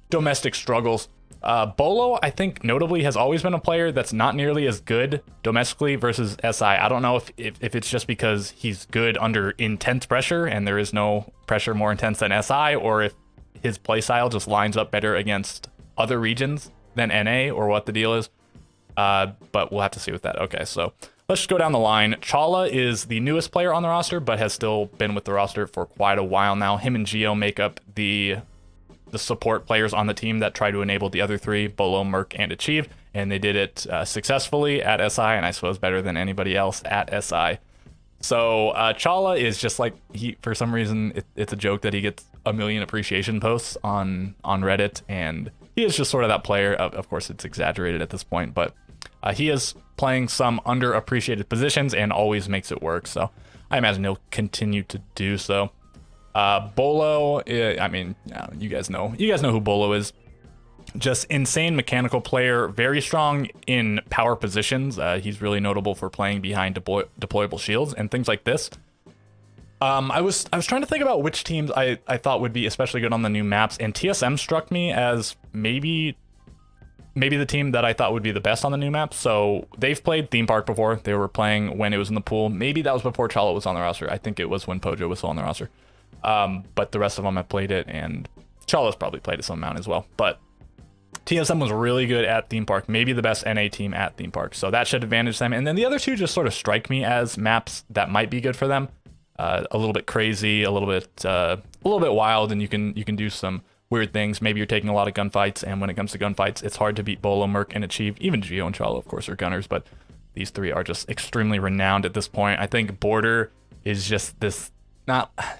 domestic struggles. Bolo, I think, notably has always been a player that's not nearly as good domestically versus SI. I don't know if it's just because he's good under intense pressure and there is no pressure more intense than SI, or if his playstyle just lines up better against other regions than NA, or what the deal is. But we'll have to see with that. Okay, so let's just go down the line. Chala is the newest player on the roster, but has still been with the roster for quite a while now. Him and Geo make up the support players on the team that try to enable the other 3, Bolo, Merc, and Achieved, and they did it successfully at SI, and I suppose better than anybody else at SI. So Chala is just like, for some reason, it's a joke that he gets a million appreciation posts on Reddit, and he is just sort of that player. Of course, it's exaggerated at this point, but he is playing some underappreciated positions and always makes it work. So I imagine he'll continue to do so. Bolo, I mean, you guys know who Bolo is. Just insane mechanical player, very strong in power positions. He's really notable for playing behind deployable shields and things like this. I was trying to think about which teams I thought would be especially good on the new maps, and TSM struck me as maybe the team that I thought would be the best on the new map. So they've played Theme Park before. They were playing when it was in the pool. Maybe that was before Chala was on the roster. I think it was when Pojo was still on the roster. But the rest of them have played it, and Chala's probably played it some amount as well. But TSM was really good at Theme Park, maybe the best NA team at Theme Park. So that should advantage them. And then the other 2 just sort of strike me as maps that might be good for them. A little bit crazy, a little bit wild, and you can do some weird things. Maybe you're taking a lot of gunfights, and when it comes to gunfights, it's hard to beat Bolo, Merc, and Achieve. Even Geo and Chala, of course, are gunners, but these 3 are just extremely renowned at this point. I think Border is just this,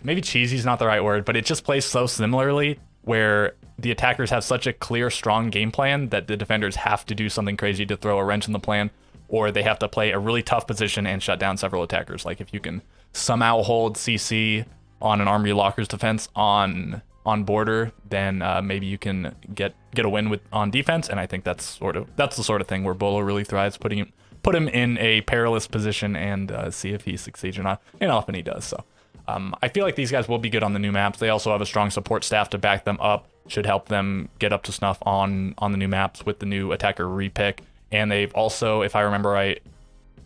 maybe cheesy is not the right word, but it just plays so similarly, where the attackers have such a clear, strong game plan that the defenders have to do something crazy to throw a wrench in the plan, or they have to play a really tough position and shut down several attackers. Like if you can somehow hold CC on an Armory Locker's defense on Border, then maybe you can get a win on defense. And I think that's the sort of thing where Bolo really thrives, put him in a perilous position and see if he succeeds or not, and often he does. So I feel like these guys will be good on the new maps. They also have a strong support staff to back them up, should help them get up to snuff on the new maps with the new attacker repick. And they've also, if I remember right,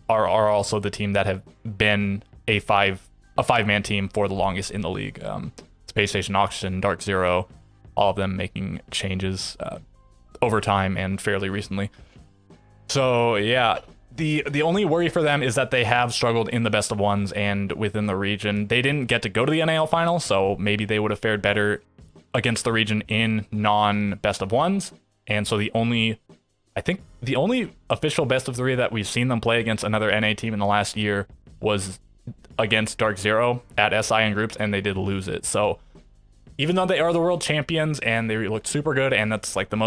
are also the team that have been a five-man team for the longest in the league. SpaceStation Auction, DarkZero, all of them making changes over time and fairly recently. So yeah, the only worry for them is that they have struggled in the best of ones and within the region. They didn't get to go to the NAL final, so maybe they would have fared better against the region in non-best of ones. And so the only official best of 3 that we've seen them play against another NA team in the last year was against DarkZero at SI in groups, and they did lose it. So even though they are the world champions and they looked super good, and that's like the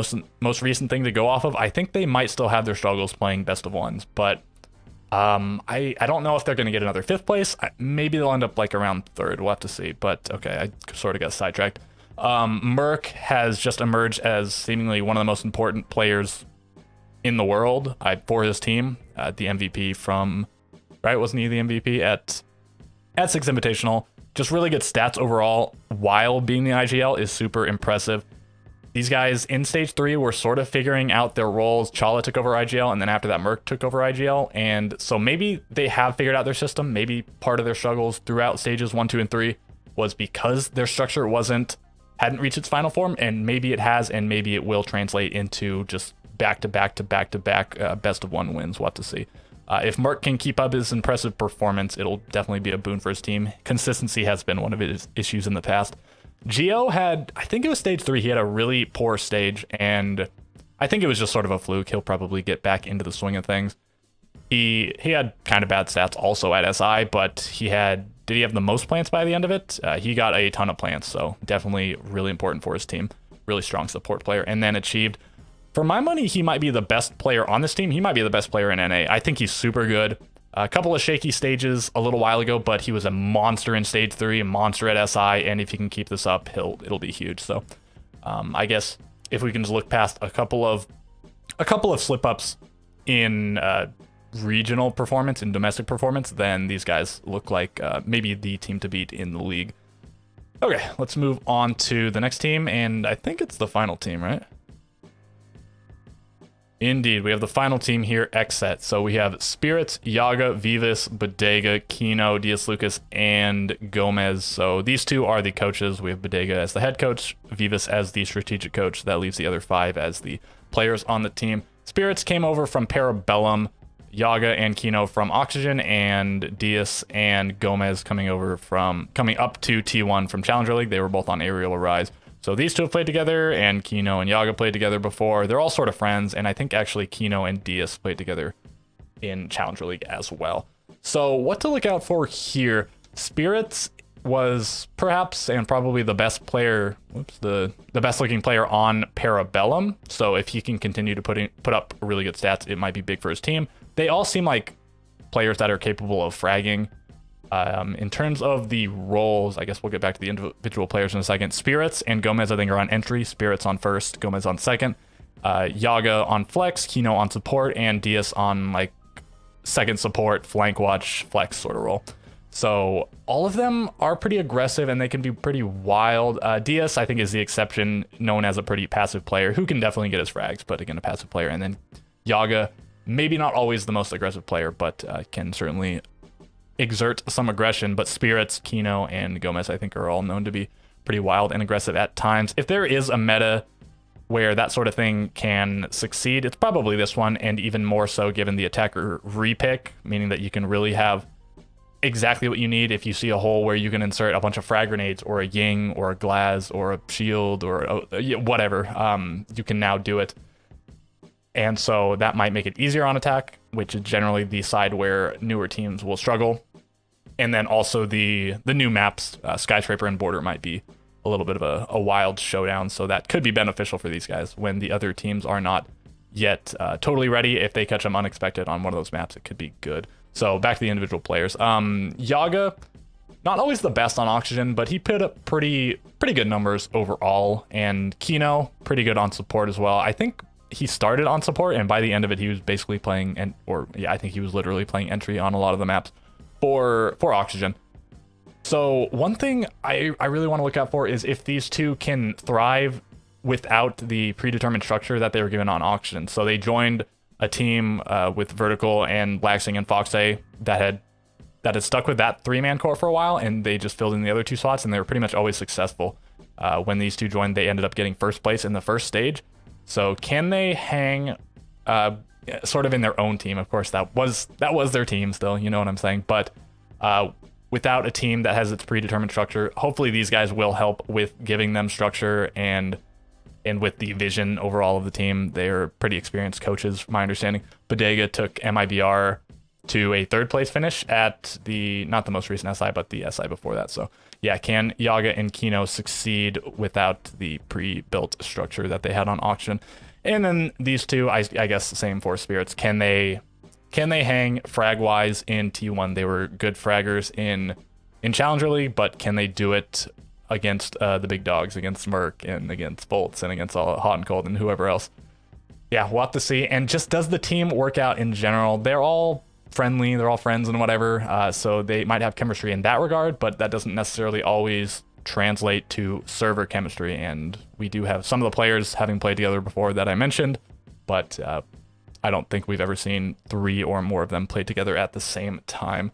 most recent thing to go off of, I think they might still have their struggles playing best of ones. But I don't know if they're going to get another 5th place. Maybe they'll end up like around 3rd. We'll have to see. But okay, I sort of got sidetracked. Merc has just emerged as seemingly one of the most important players in the world for his team. The MVP from, right? Wasn't he the MVP at Six Invitational? Just really good stats overall while being the IGL is super impressive. These guys in stage 3 were sort of figuring out their roles. Chala took over IGL, and then after that, Merc took over IGL. And so maybe they have figured out their system. Maybe part of their struggles throughout stages 1, 2, and 3 was because their structure hadn't reached its final form, and maybe it has, and maybe it will translate into just back-to-back best of 1 wins. We'll have to see. If Merc can keep up his impressive performance, it'll definitely be a boon for his team. Consistency has been one of his issues in the past. Geo had, I think it was stage 3, he had a really poor stage, and I think it was just sort of a fluke. He'll probably get back into the swing of things. He had kind of bad stats also at SI, but did he have the most plants by the end of it? He got a ton of plants, so definitely really important for his team. Really strong support player, and then achieved, for my money, he might be the best player on this team. He might be the best player in NA. I think he's super good. A couple of shaky stages a little while ago, but he was a monster in stage 3, a monster at SI, and if he can keep this up, it'll be huge. So I guess if we can just look past a couple of slip-ups in regional performance and domestic performance, then these guys look like maybe the team to beat in the league. Okay, let's move on to the next team, and I think it's the final team, right? Indeed, we have the final team here, XSET. So we have Spirits, Yaga, Vivas, Bodega, Kino, Diaz Lucas, and Gomez. So these 2 are the coaches. We have Bodega as the head coach, Vivas as the strategic coach. That leaves the other 5 as the players on the team. Spirits came over from Parabellum, Yaga and Kino from Oxygen, and Diaz and Gomez coming up to T1 from Challenger League. They were both on Aerial Arise. So these 2 have played together, and Kino and Yaga played together before. They're all sort of friends, and I think actually Kino and Diaz played together in Challenger League as well. So what to look out for here? Spirits was perhaps and probably the best player, the best looking player on Parabellum. So if he can continue to put up really good stats, it might be big for his team. They all seem like players that are capable of fragging. In terms of the roles, I guess we'll get back to the individual players in a second. Spirits and Gomez, I think, are on entry. Spirits on first, Gomez on second. Yaga on flex, Kino on support, and Diaz on like second support, flank watch, flex sort of role. So all of them are pretty aggressive, and they can be pretty wild. Diaz, I think, is the exception, known as a pretty passive player who can definitely get his frags, but again, a passive player. And then Yaga, maybe not always the most aggressive player, but can certainly exert some aggression. But Spirits, Kino, and Gomez, I think, are all known to be pretty wild and aggressive at times. If there is a meta where that sort of thing can succeed, it's probably this one, and even more so given the attacker repick, meaning that you can really have exactly what you need. If you see a hole where you can insert a bunch of frag grenades or a Ying or a Glaz or a shield or whatever, you can now do it. And so that might make it easier on attack, which is generally the side where newer teams will struggle. And then also the new maps, Skyscraper and Border, might be a little bit of a wild showdown. So that could be beneficial for these guys when the other teams are not yet totally ready. If they catch them unexpected on one of those maps, it could be good. So back to the individual players. Yaga, not always the best on Oxygen, but he put up pretty good numbers overall. And Kino, pretty good on support as well. I think he started on support, and by the end of it, he was basically playing, I think he was literally playing entry on a lot of the maps for Oxygen. So one thing I really want to look out for is if these two can thrive without the predetermined structure that they were given on Oxygen. So they joined a team with Vertical and Laxing and Foxay that had stuck with that 3-man core for a while, and they just filled in the other 2 slots, and they were pretty much always successful. When these 2 joined, they ended up getting first place in the first stage. So can they hang sort of in their own team? Of course, that was their team still, you know what I'm saying? But without a team that has its predetermined structure, hopefully these guys will help with giving them structure and with the vision overall of the team. They're pretty experienced coaches, from my understanding. Bodega took MIBR to a 3rd place finish at not the most recent SI, but the SI before that. So yeah, can Yaga and Kino succeed without the pre-built structure that they had on Auction? And then these 2, I guess the same for Spirits. Can they hang frag-wise in T1? They were good fraggers in Challenger League, but can they do it against the big dogs, against Merc and against Bolts and against all Hot and Cold and whoever else? Yeah, we'll have to see. And just does the team work out in general? They're all friendly, they're all friends and whatever, so they might have chemistry in that regard, but that doesn't necessarily always translate to server chemistry. And we do have some of the players having played together before that I mentioned, but I don't think we've ever seen 3 or more of them play together at the same time.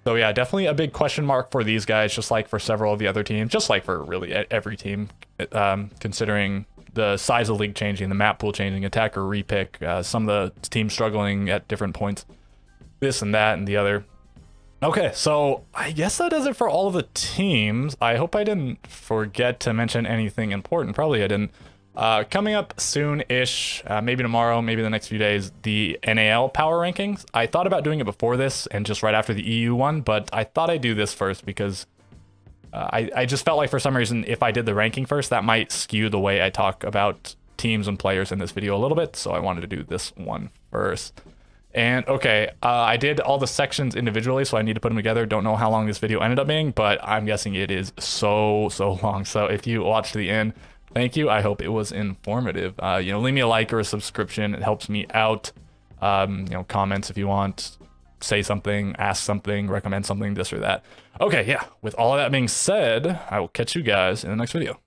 So yeah, definitely a big question mark for these guys, just like for several of the other teams, just like for really every team, considering the size of the league changing, the map pool changing, attacker repick, some of the teams struggling at different points, this and that and the other. Okay, so I guess that does it for all of the teams. I hope I didn't forget to mention anything important. Probably I didn't. Coming up soon-ish, maybe tomorrow, maybe the next few days, the NAL power rankings. I thought about doing it before this and just right after the EU one, but I thought I'd do this first because I just felt like for some reason if I did the ranking first, that might skew the way I talk about teams and players in this video a little bit, so I wanted to do this one first. And okay, I did all the sections individually, so I need to put them together. Don't know how long this video ended up being, but I'm guessing it is so long. So if you watched to the end, thank you. I hope it was informative. Leave me a like or a subscription. It helps me out. Comments if you want. Say something, ask something, recommend something, this or that. Okay, yeah. With all of that being said, I will catch you guys in the next video.